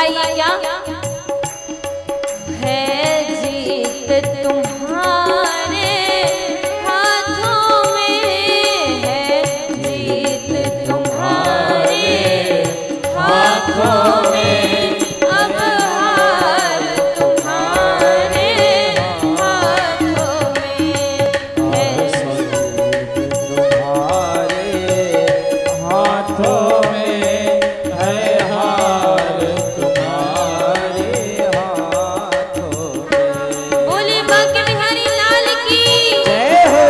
गाइए क्या है जीत तुम्हारे हाथों में, है जीत तुम्हारे हाथों में, अब हार तुम्हारे हाथों में है, तुम्हारे हाथों में है, हार तुम्हारे हाथों में। बोले बांके बिहारी लाल की जय हो।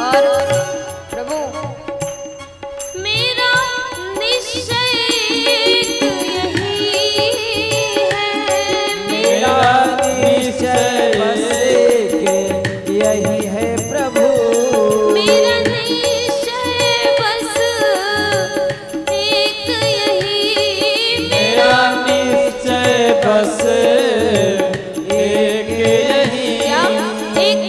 और प्रभु मेरा निश्चय यही है, मेरा निश्चय बस एक यही है प्रभु, मेरा निश्चय बस एक यही, मेरा निश्चय बस एक यही। क्या एक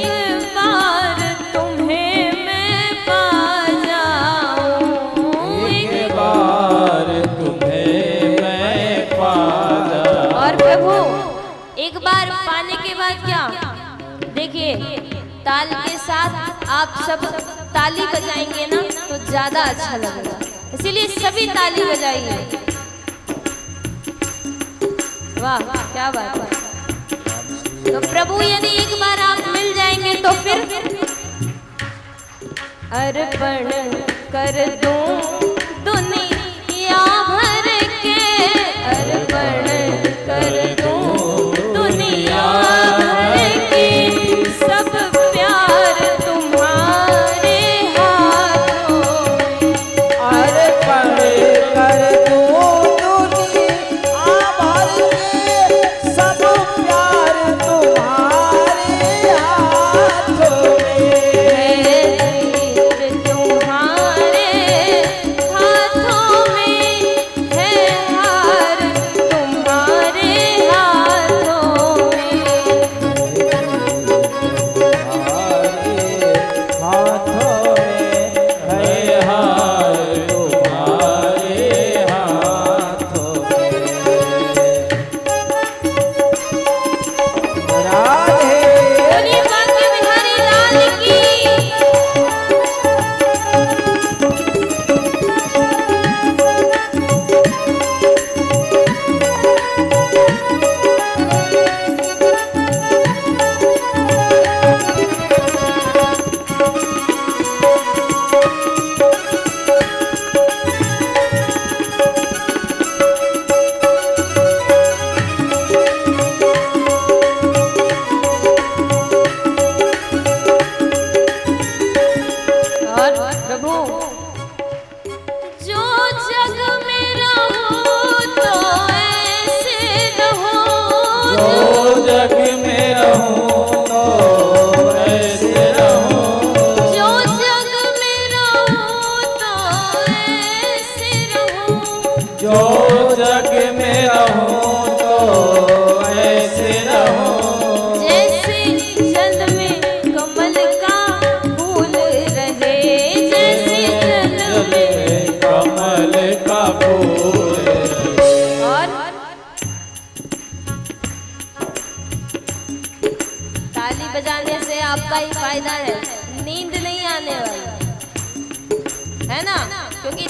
बार तुम्हें मैं पा जाऊं, एक बार तुम्हें मैं पा जाऊं। और प्रभु एक बार पाने के बाद क्या, देखिए ताल के साथ आप सब ताली बजाएंगे ना तो ज्यादा अच्छा लगेगा, इसीलिए सभी ताली बजाइए। वाह क्या बात है। तो प्रभु यदि एक बार आप मिल जाएंगे तो फिर अर्पण कर दूं दुनिया भर के, अर्पण कर दूं दुनिया भर के, सब प्यार तुम्हारे हाथों में, अर्पण कर दूं दुनिया भर के, सब प्यार तुम्हारे हाथों में। है जीत तुम्हारे हाथों में, है हार तुम्हारे हाथों में। हाथों में है, हार तुम्हारे हाथों में। राधे बोलिए बांके बिहारी लाल की और प्रभु जो जग में रहो तो ऐसे रहो, जो जग में रहूं तो ऐसे रहूं, जो जग में रहो तो ऐसे रहो, जो जग में रहूं तो ऐसे रहूं। जैसे जल में कमल का फूल रहे, जैसे जल में कमल का फूल। और ताली बजाने से आपका ही फायदा है, नींद नहीं आने वाली है ना, क्योंकि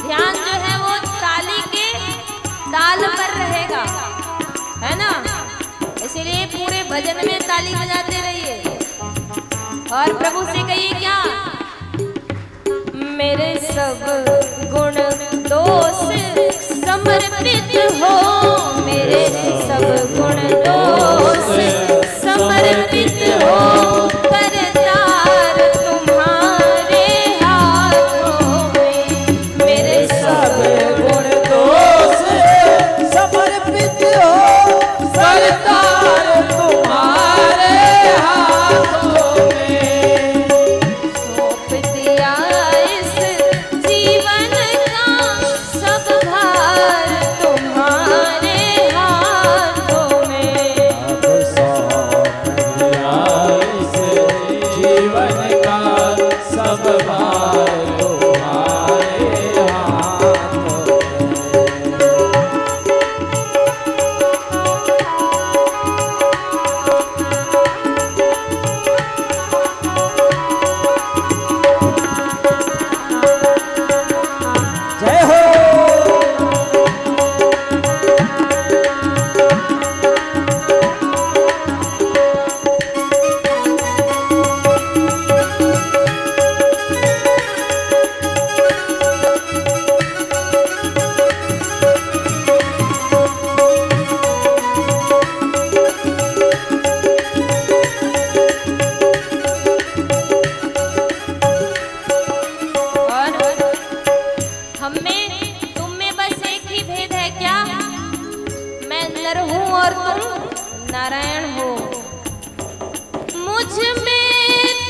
ध्यान जो है वो ताली के ताल पर रहेगा, है ना, इसीलिए पूरे भजन में ताली बजाते रहिए। और प्रभु से कहिए क्या, मेरे सब गुण दोष समर्पित हो, मेरे सब गुण दोष समर्पित हो, करतार तुम्हारे हाथों में, मेरे सब गुण दोष समर्पित हो, करतार तुम्हारे हाथों में, सौंप दिया इस जीवन का सब भार तुम्हारे हाथों में। अब सौंप दिया इस जीवन का सब भार तुम्हारे हाथों में। जय हो। और हम में तुम में बस एक ही भेद है क्या, मैं नर हूँ और तुम नारायण हो। मुझ में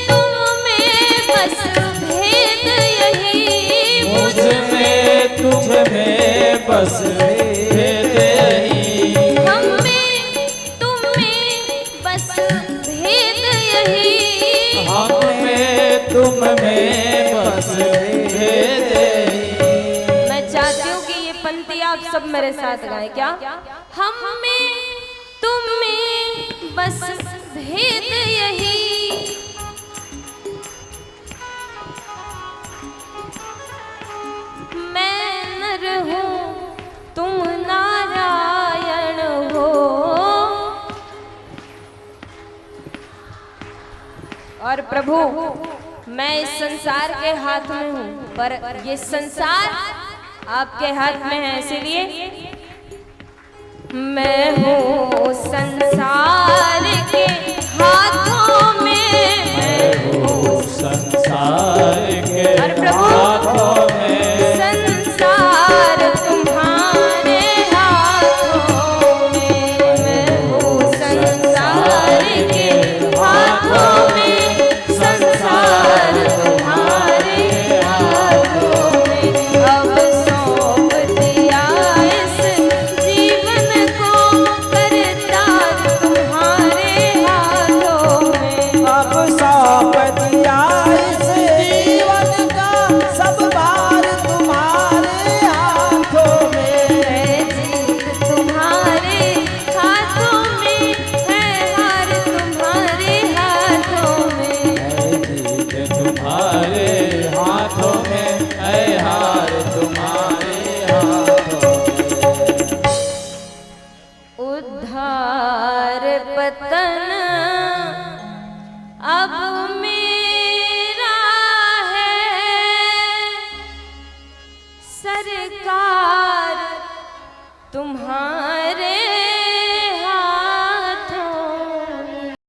तुम में बस भेद यही, मुझ में तुझ में बस भेद यही, हम में तुम में बस भेद यही, हम में तुम में बस भेद यही। मैं चाहती हूँ कि ये पंक्ति आप सब मेरे साथ गाएं क्या, हम में तुम में बस भेद यही, मैं नर हूँ तुम नारायण हो। और प्रभु मैं इस संसार के हाथ में हूँ, पर ये संसार आपके हाथ में है, इसीलिए मैं हूँ संसार के हाथों में, मैं हूँ संसार के और प्रभु हाथों में, संसार तुम्हारे हाथों में, मैं हूँ संसार के हाथों में, संसार तुम्हारे हाथों में। अब सौंप दिया इस जीवन को, करतार तुम्हारे हाथों में। अब सौंप दिया इस जीवन का सब भार तुम्हारे हाथों में, है जीत तुम्हारे हाथों में, है हार तुम्हारे हाथों में। है जीत तुम्हारे हाथों में, है हार तुम्हारे हाथों में। उद्धार पतन